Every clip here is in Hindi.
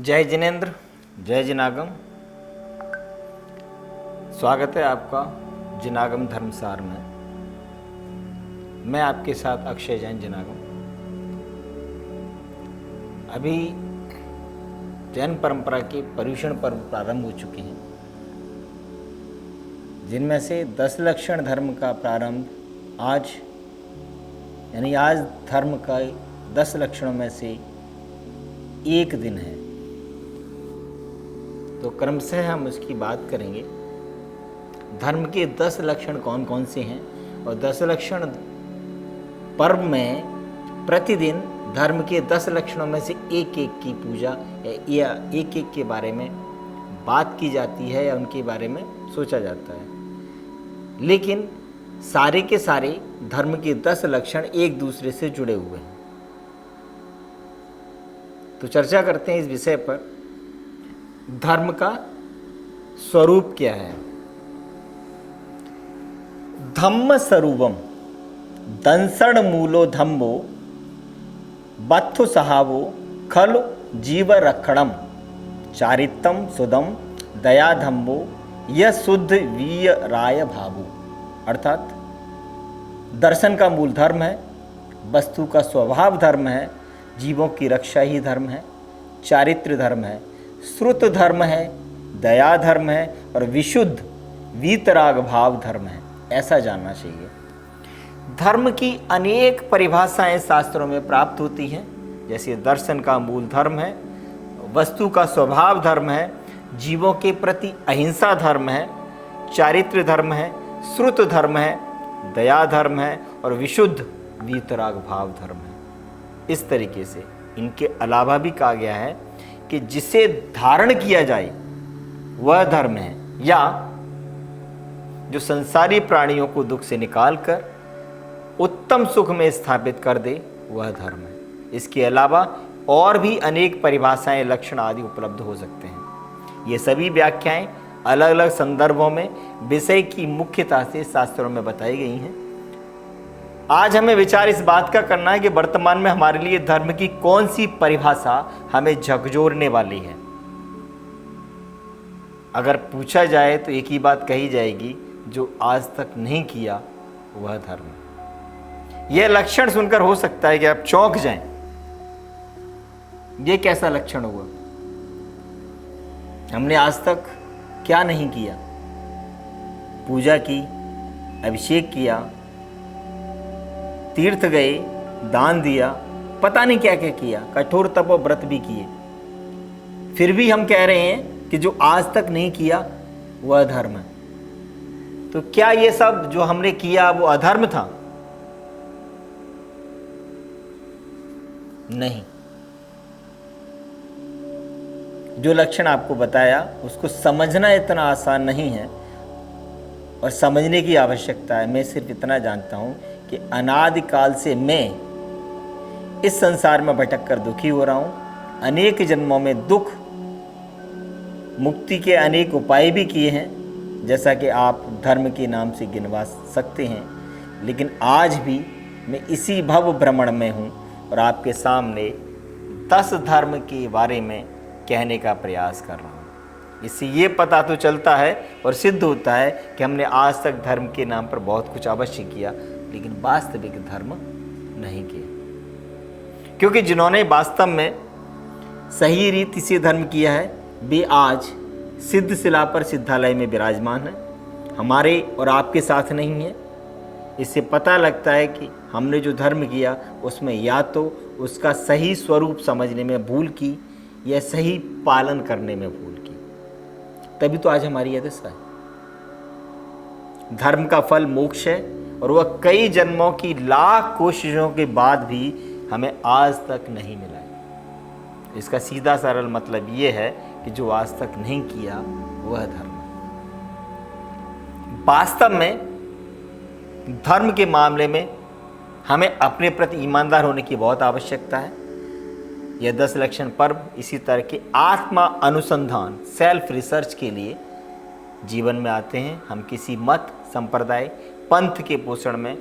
जय जिनेन्द्र, जय जिनागम। स्वागत है आपका जिनागम धर्मसार में। मैं आपके साथ अक्षय जैन जिनागम। अभी जैन परंपरा के पर्युषण पर्व प्रारंभ हो चुके हैं, जिनमें से 10 लक्षण धर्म का प्रारंभ आज, यानी आज धर्म का 10 लक्षणों में से एक दिन है। तो क्रमशः हम उसकी बात करेंगे। धर्म के 10 लक्षण कौन कौन से हैं और 10 लक्षण पर्व में प्रतिदिन धर्म के 10 लक्षणों में से एक एक की पूजा या एक एक के बारे में बात की जाती है या उनके बारे में सोचा जाता है। लेकिन सारे के सारे धर्म के 10 लक्षण एक दूसरे से जुड़े हुए हैं। तो चर्चा करते हैं इस विषय पर। धर्म का स्वरूप क्या है? धम्म स्वरूपम दंसण मूलो धम्मो बत्थु सहावो खलु जीव रक्षणम चारित्रम सुदम दया धम्मो यह शुद्ध वीय राय भावो। अर्थात दर्शन का मूल धर्म है, वस्तु का स्वभाव धर्म है, जीवों की रक्षा ही धर्म है, चारित्र धर्म है, श्रुत धर्म है, दया धर्म है और विशुद्ध वीतराग भाव धर्म है। ऐसा जानना चाहिए। धर्म की अनेक परिभाषाएं शास्त्रों में प्राप्त होती हैं, जैसे दर्शन का मूल धर्म है, वस्तु का स्वभाव धर्म है, जीवों के प्रति अहिंसा धर्म है, चारित्र धर्म है, श्रुत धर्म है, दया धर्म है और विशुद्ध वीतराग भाव धर्म है। इस तरीके से इनके अलावा भी कहा गया है कि जिसे धारण किया जाए वह धर्म है, या जो संसारी प्राणियों को दुख से निकालकर उत्तम सुख में स्थापित कर दे वह धर्म है। इसके अलावा और भी अनेक परिभाषाएं, लक्षण आदि उपलब्ध हो सकते हैं। ये सभी व्याख्याएं अलग अलग संदर्भों में विषय की मुख्यता से शास्त्रों में बताई गई हैं। आज हमें विचार इस बात का करना है कि वर्तमान में हमारे लिए धर्म की कौन सी परिभाषा हमें झकझोरने वाली है। अगर पूछा जाए तो एक ही बात कही जाएगी, जो आज तक नहीं किया वह धर्म। यह लक्षण सुनकर हो सकता है कि आप चौंक जाएं। यह कैसा लक्षण हुआ? हमने आज तक क्या नहीं किया? पूजा की, अभिषेक किया, तीर्थ गए, दान दिया, पता नहीं क्या क्या किया, कठोर तप और व्रत भी किए। फिर भी हम कह रहे हैं कि जो आज तक नहीं किया वह अधर्म है। तो क्या ये सब जो हमने किया वो अधर्म था? नहीं। जो लक्षण आपको बताया उसको समझना इतना आसान नहीं है और समझने की आवश्यकता है। मैं सिर्फ इतना जानता हूं कि अनादिकाल से मैं इस संसार में भटक कर दुखी हो रहा हूं। अनेक जन्मों में दुख मुक्ति के अनेक उपाय भी किए हैं, जैसा कि आप धर्म के नाम से गिनवा सकते हैं। लेकिन आज भी मैं इसी भव भ्रमण में हूं और आपके सामने 10 धर्म के बारे में कहने का प्रयास कर रहा हूं। इससे ये पता तो चलता है और सिद्ध होता है कि हमने आज तक धर्म के नाम पर बहुत कुछ अवश्य किया, लेकिन वास्तविक धर्म नहीं किया। क्योंकि जिन्होंने वास्तव में सही रीति से धर्म किया है वे आज सिद्ध शिला पर सिद्धालय में विराजमान है, हमारे और आपके साथ नहीं है। इससे पता लगता है कि हमने जो धर्म किया उसमें या तो उसका सही स्वरूप समझने में भूल की या सही पालन करने में भूल की, तभी तो आज हमारी यह दशा है। धर्म का फल मोक्ष है और वह कई जन्मों की लाख कोशिशों के बाद भी हमें आज तक नहीं मिला है। इसका सीधा सरल मतलब यह है कि जो आज तक नहीं किया वह धर्म है। वास्तव में धर्म के मामले में हमें अपने प्रति ईमानदार होने की बहुत आवश्यकता है। यह 10 लक्षण पर्व इसी तरह के आत्मा अनुसंधान, सेल्फ रिसर्च के लिए जीवन में आते हैं। हम किसी मत, संप्रदाय, पंथ के पोषण में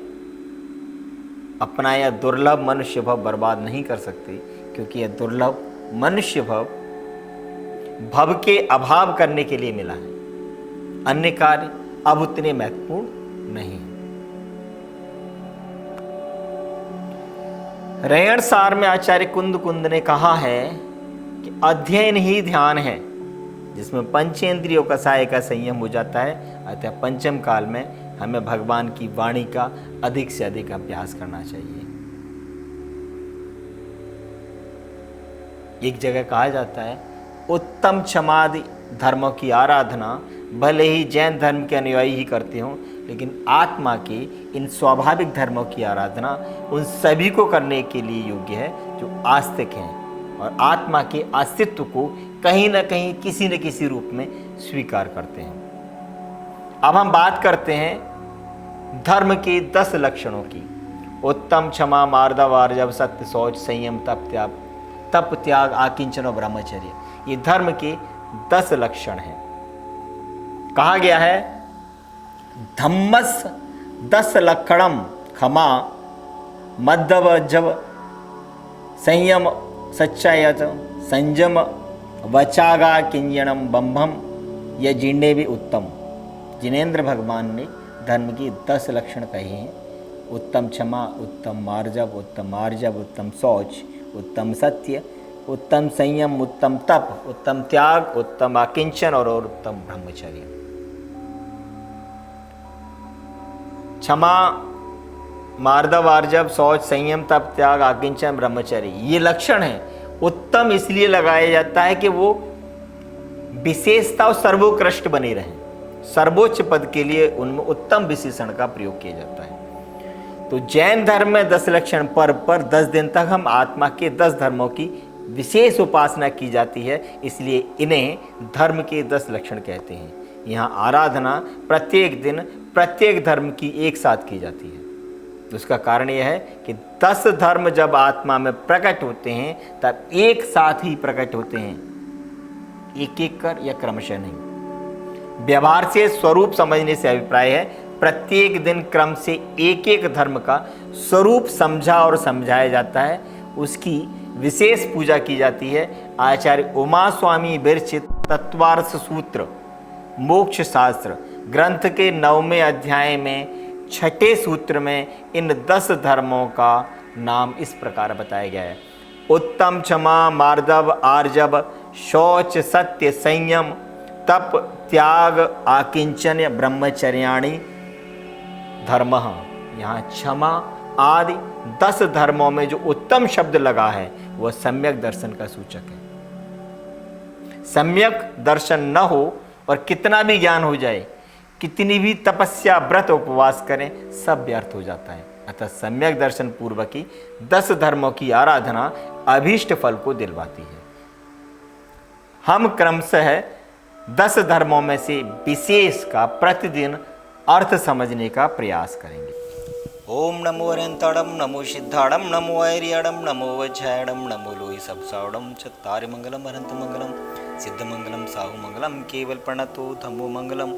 अपना यह दुर्लभ मनुष्य भाव बर्बाद नहीं कर सकते, क्योंकि यह दुर्लभ मनुष्य भाव भव के अभाव करने के लिए मिला है। अन्य कार्य अब उतने महत्वपूर्ण नहीं है। रैयण सार में आचार्य कुंद कुंद ने कहा है कि अध्ययन ही ध्यान है जिसमें पंचेंद्रियों का साय का संयम हो जाता है। अतः पंचम काल में हमें भगवान की वाणी का अधिक से अधिक अभ्यास करना चाहिए। एक जगह कहा जाता है, उत्तम क्षमादि धर्मों की आराधना भले ही जैन धर्म के अनुयायी ही करते हों, लेकिन आत्मा के इन स्वाभाविक धर्मों की आराधना उन सभी को करने के लिए योग्य है जो आस्तिक हैं और आत्मा के अस्तित्व को कहीं न कहीं किसी न किसी रूप में स्वीकार करते हैं। अब हम बात करते हैं धर्म के 10 लक्षणों की। उत्तम, क्षमा, मार्दव, आर्जव, सत्य, शौच, संयम, तप त्याग, आकिंचन और ब्रह्मचर्य, ये धर्म के 10 लक्षण हैं। कहा गया है धम्मस 10 लक्षणम क्षमा, मद्दव, जव, संयम, सच्चायत, संयम, वचागा, किंजनम, बंभम, यह जिन्ने भी उत्तम। जिनेन्द्र भगवान ने धर्म के 10 लक्षण कहे हैं। उत्तम क्षमा, उत्तम मार्जव, उत्तम आर्जव, उत्तम शौच, उत्तम सत्य, उत्तम संयम, उत्तम तप, उत्तम त्याग, उत्तम आकिंचन और उत्तम ब्रह्मचर्य। क्षमा, मार्दव, आर्जव, शौच, संयम, तप, त्याग, आकिंचन, ब्रह्मचर्य, ये लक्षण है। उत्तम इसलिए लगाया जाता है कि वो विशेषता और सर्वोत्कृष्ट बने रहें। सर्वोच्च पद के लिए उनमें उत्तम विशेषण का प्रयोग किया जाता है। तो जैन धर्म में 10 लक्षण पर्व पर 10 दिन तक हम आत्मा के 10 धर्मों की विशेष उपासना की जाती है, इसलिए इन्हें धर्म के 10 लक्षण कहते हैं। यहाँ आराधना प्रत्येक दिन प्रत्येक धर्म की एक साथ की जाती है। उसका कारण यह है कि 10 धर्म जब आत्मा में प्रकट होते हैं तब एक साथ ही प्रकट होते हैं, एक एक कर या क्रमशः नहीं। व्यवहार से स्वरूप समझने से अभिप्राय है प्रत्येक दिन क्रम से एक एक धर्म का स्वरूप समझा और समझाया जाता है, उसकी विशेष पूजा की जाती है। आचार्य उमा स्वामी विरचित तत्वार्थ सूत्र मोक्ष शास्त्र ग्रंथ के 9वें अध्याय में 6ठे सूत्र में इन 10 धर्मों का नाम इस प्रकार बताया गया है। उत्तम, क्षमा, मार्दव, आर्जव, शौच, सत्य, संयम, तप, त्याग, आकिंचन, ब्रह्मचर्याणि धर्म। यहाँ क्षमा आदि 10 धर्मों में जो उत्तम शब्द लगा है वह सम्यक दर्शन का सूचक है। सम्यक दर्शन न हो और कितना भी ज्ञान हो जाए, कितनी भी तपस्या, व्रत, उपवास करें, सब व्यर्थ हो जाता है। अतः सम्यक दर्शन पूर्वक ही 10 धर्मों की आराधना अभीष्ट फल को दिलवाती है। हम क्रमशः 10 धर्मों में से विशेष का प्रतिदिन अर्थ समझने का प्रयास करेंगे। ओम नमो अरंताड़म, नमो सिद्धाड़म, नमो ऐरियाड़म, नमो वज्रायड़म, नमो लोहि सबसावड़म, चत्तारि मंगलम अरंत मंगलम, सिद्ध मंगलम, साहु मंगलम, केवल प्रणतो धम्मो मंगलम,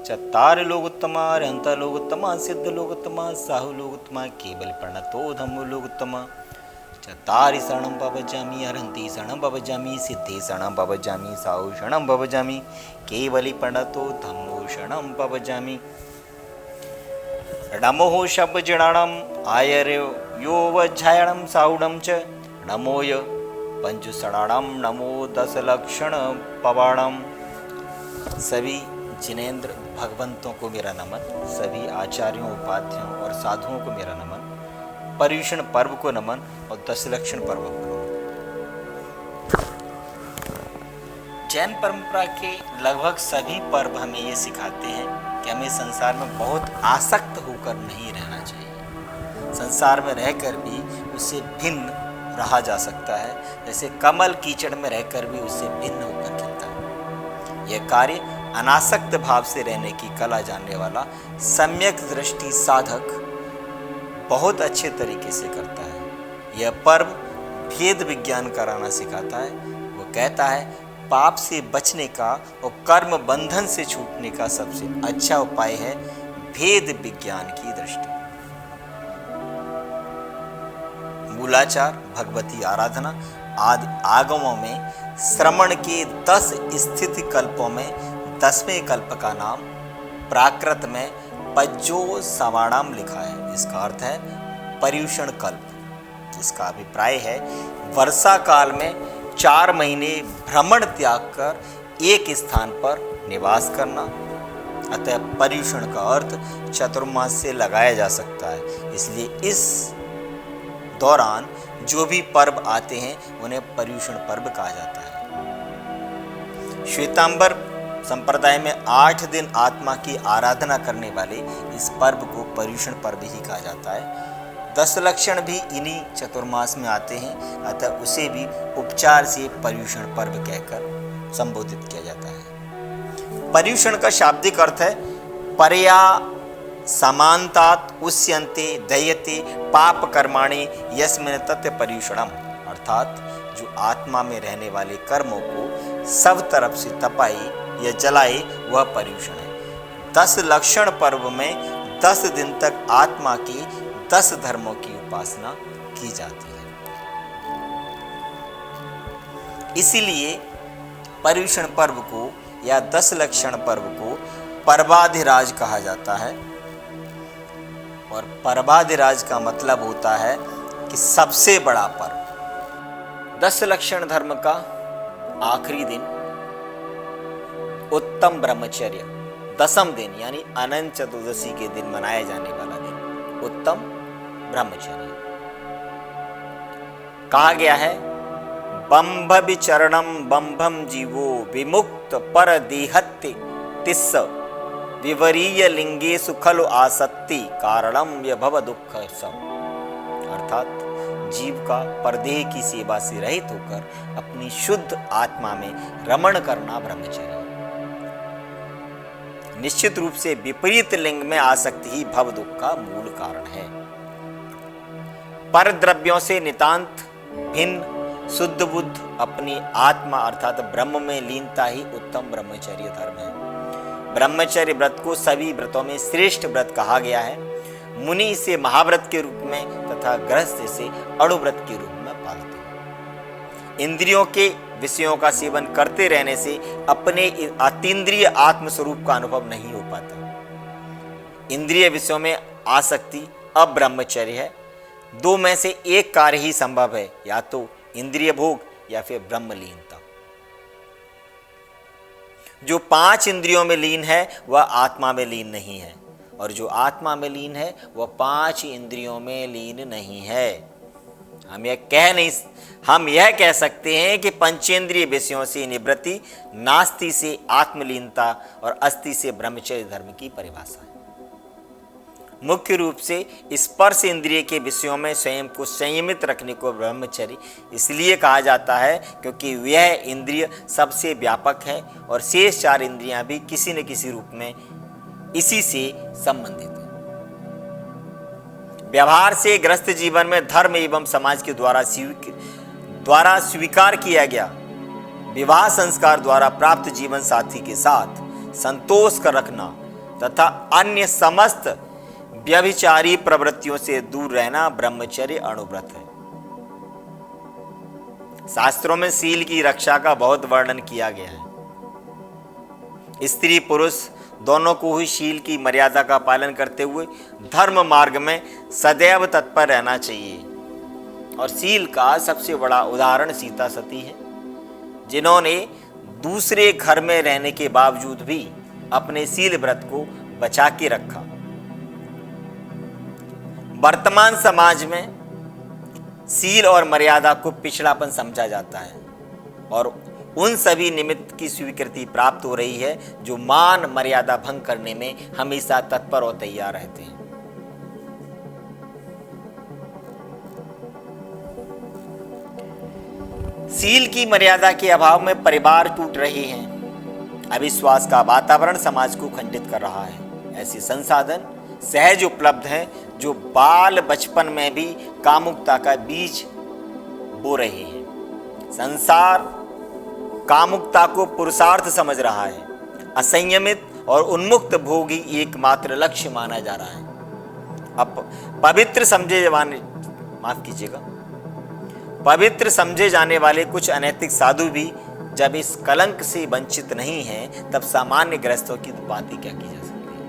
चत्तारि लोकोत्तमा, अरंत लोकोत्तमा, सिद्ध लोकोत्तमा, साहु लोकोत्तमा, केवल प्रणतो धम्मो लोकोत्तमा, चत्तारि शरणं भवजामि, अरंति शरणं भवजामि, सिद्धि शरणं भवजामि, साहु शरणं भवजामि, केवली प्रणतो धम्मो शरणं भवजामि। नमो शब्दजडाणम आयर्यो यो वज्रायणम साउडम च नमोय पंचसडाणम, नमो 10 लक्षण पवाणम। सभी जिनेन्द्र भगवंतों को मेरा नमन, सभी आचार्यों, उपाध्यायों और साधुओं को मेरा नमन, पर्युषण पर्व को नमन और 10 लक्षण पर्व को नमन। जैन परंपरा के लगभग सभी पर्व हमें ये सिखाते हैं कि हमें संसार में बहुत आसक्त होकर नहीं रहना चाहिए। संसार में रहकर भी उससे भिन्न रहा जा सकता है, जैसे कमल कीचड़ में रहकर भी उससे भिन्न होकर खिलता है। यह कार्य अनासक्त भाव से रहने की कला जानने वाला सम्यक दृष्टि साधक बहुत अच्छे तरीके से करता है। यह पर्व भेद विज्ञान कराना सिखाता है। वो कहता है पाप से बचने का और कर्म बंधन से छूटने का सबसे अच्छा उपाय है भेद विज्ञान की दृष्टि। मूलाचार, भगवती आराधना आदि आगमों में श्रमण के 10 स्थिति कल्पों में 10वें कल्प का नाम प्राकृत में पज्जो सवाणाम लिखा है। इसका अर्थ है पर्यूषण कल्प, जिसका अभिप्राय है वर्षा काल में 4 महीने भ्रमण त्याग कर एक स्थान पर निवास करना। अतः पर्यूषण का अर्थ चतुर्मास से लगाया जा सकता है। इसलिए इस दौरान जो भी पर्व आते हैं उन्हें पर्यूषण पर्व कहा जाता है। श्वेतांबर संप्रदाय में 8 दिन आत्मा की आराधना करने वाले इस पर्व को पर्यूषण पर्व ही कहा जाता है। 10 लक्षण भी इन्हीं चतुर्मास में आते हैं, अतः उसे भी उपचार से पर्यूषण पर्व कहकर संबोधित किया जाता है। पर्यूषण का शाब्दिक अर्थ है परया समानतात उस्यन्ते दयते पाप कर्माणि यस्मिन् तत् पर्यूषणम, अर्थात जो आत्मा में रहने वाले कर्मों को सब तरफ से तपाए या जलाए वह पर्यूषण है। 10 लक्षण पर्व में 10 दिन तक आत्मा की 10 धर्मों की उपासना की जाती है। इसीलिए पर्यूषण पर्व को या 10 लक्षण पर्व को पर्वाधिराज कहा जाता है। और पर्वाधिराज का मतलब होता है कि सबसे बड़ा पर्व। 10 लक्षण धर्म का आखिरी दिन उत्तम ब्रह्मचर्य, 10वां दिन यानी अनंत चतुर्दशी के दिन मनाया जाने वाला दिन उत्तम ब्रह्मचर्य कहा गया है। बंभ विचरणम बंभम जीवो विमुक्त पर देहत्य तिस्स विवरीय लिंगे सुखल आसक्ति कारणम यभव दुख सब, अर्थात जीव का परदेह की सेवा से रहित होकर अपनी शुद्ध आत्मा में रमण करना ब्रह्मचर्य। निश्चित रूप से विपरीत लिंग में आसक्ति ही भव दुख का मूल कारण है। पर द्रव्यों से नितांत भिन्न शुद्ध बुद्ध अपनी आत्मा अर्थात ब्रह्म में लीनता ही उत्तम ब्रह्मचर्य धर्म है। ब्रह्मचर्य व्रत को सभी व्रतों में श्रेष्ठ व्रत कहा गया है। मुनि इसे महाव्रत के रूप में तथा गृहस्थ इसे अणुव्रत के रूप में पालते हैं। इंद्रियों के विषयों का सेवन करते रहने से अपने अतीन्द्रिय आत्मस्वरूप का अनुभव नहीं हो पाता। इंद्रिय विषयों में आसक्ति अब्रह्मचर्य है। 2 में से एक कार्य ही संभव है, या तो इंद्रिय भोग या फिर ब्रह्मलीनता। जो 5 इंद्रियों में लीन है वह आत्मा में लीन नहीं है, और जो आत्मा में लीन है वह 5 इंद्रियों में लीन नहीं है। हम यह कह सकते हैं कि पंचेंद्रिय विषयों से निवृत्ति नास्ति से आत्मलीनता और अस्ति से ब्रह्मचर्य धर्म की परिभाषा है। मुख्य रूप से स्पर्श इंद्रिय के विषयों में स्वयं को संयमित रखने को ब्रह्मचर्य इसलिए कहा जाता है क्योंकि यह इंद्रिय सबसे व्यापक है और शेष 4 इंद्रियां भी किसी न किसी रूप में इसी से संबंधित है। व्यवहार से ग्रस्त जीवन में धर्म एवं समाज के द्वारा स्वीकार किया गया विवाह संस्कार द्वारा प्राप्त जीवन साथी के साथ संतोष कर रखना तथा अन्य समस्त व्यभिचारी प्रवृत्तियों से दूर रहना ब्रह्मचर्य अणुव्रत है। शास्त्रों में शील की रक्षा का बहुत वर्णन किया गया है। स्त्री पुरुष दोनों को ही शील की मर्यादा का पालन करते हुए धर्म मार्ग में सदैव तत्पर रहना चाहिए। और शील का सबसे बड़ा उदाहरण सीता सती है, जिन्होंने दूसरे घर में रहने के बावजूद भी अपने शील व्रत को बचा के रखा। वर्तमान समाज में शील और मर्यादा को पिछड़ापन समझा जाता है और उन सभी निमित्त की स्वीकृति प्राप्त हो रही है जो मान मर्यादा भंग करने में हमेशा तत्पर और तैयार रहते हैं। शील की मर्यादा के अभाव में परिवार टूट रहे हैं। अविश्वास का वातावरण समाज को खंडित कर रहा है। ऐसे संसाधन सहज उपलब्ध हैं जो बाल बचपन में भी कामुकता का बीज बो रहे हैं। संसार कामुकता को पुरुषार्थ समझ रहा है। असंयमित और उन्मुक्त भोग ही एकमात्र लक्ष्य माना जा रहा है। अब पवित्र समझे जाने वाले कुछ अनैतिक साधु भी जब इस कलंक से वंचित नहीं है तब सामान्य गृहस्थों की तो बात ही क्या की जा सकती है।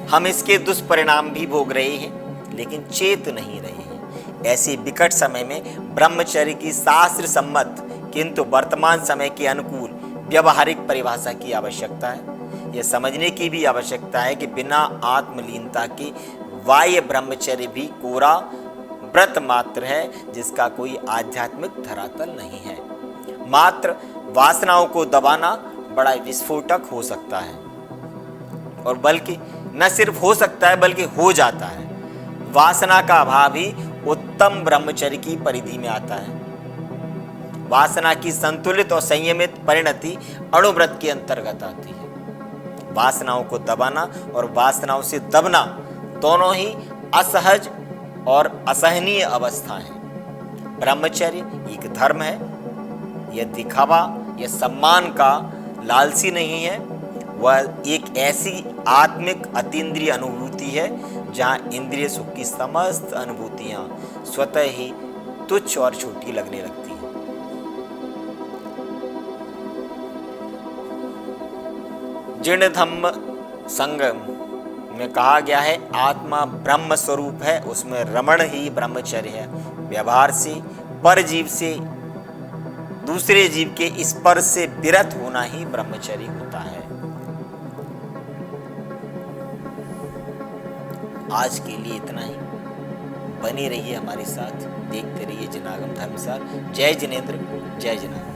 हम इसके दुष्परिणाम भी भोग रहे हैं लेकिन चेत नहीं रहे हैं। ऐसे विकट समय में ब्रह्मचर्य की शास्त्र सम्मत किंतु वर्तमान समय के अनुकूल व्यवहारिक परिभाषा की आवश्यकता है। यह समझने की भी आवश्यकता है कि बिना आत्मलीनता के बाह्य ब्रह्मचर्य भी कोरा व्रत मात्र है जिसका कोई आध्यात्मिक धरातल नहीं है। मात्र वासनाओं को दबाना बड़ा विस्फोटक हो सकता है और बल्कि न सिर्फ हो सकता है बल्कि हो जाता है। वासना का अभाव ही उत्तम ब्रह्मचर्य की परिधि में आता है। वासना की संतुलित और संयमित परिणति अणुव्रत के अंतर्गत आती है। वासनाओं को दबाना और वासनाओं से दबना दोनों ही असहज और असहनीय अवस्था है। ब्रह्मचर्य एक धर्म है। यह दिखावा या सम्मान का लालसी नहीं है, वह एक ऐसी आत्मिक अतीन्द्रिय अनुभूति है जहां इंद्रिय सुख की समस्त अनुभूतियां स्वतः ही तुच्छ और छोटी लगने लगती हैं। जीर्ण धम्म संगम में कहा गया है आत्मा ब्रह्म स्वरूप है, उसमें रमण ही ब्रह्मचर्य है। व्यवहार से, पर जीव से, दूसरे जीव के स्पर्श से विरत होना ही ब्रह्मचर्य होता है। आज के लिए इतना ही। बने रहिए हमारे साथ, देखते रहिए जनागम धर्मसार। जय जिनेंद्र, जय जनागम।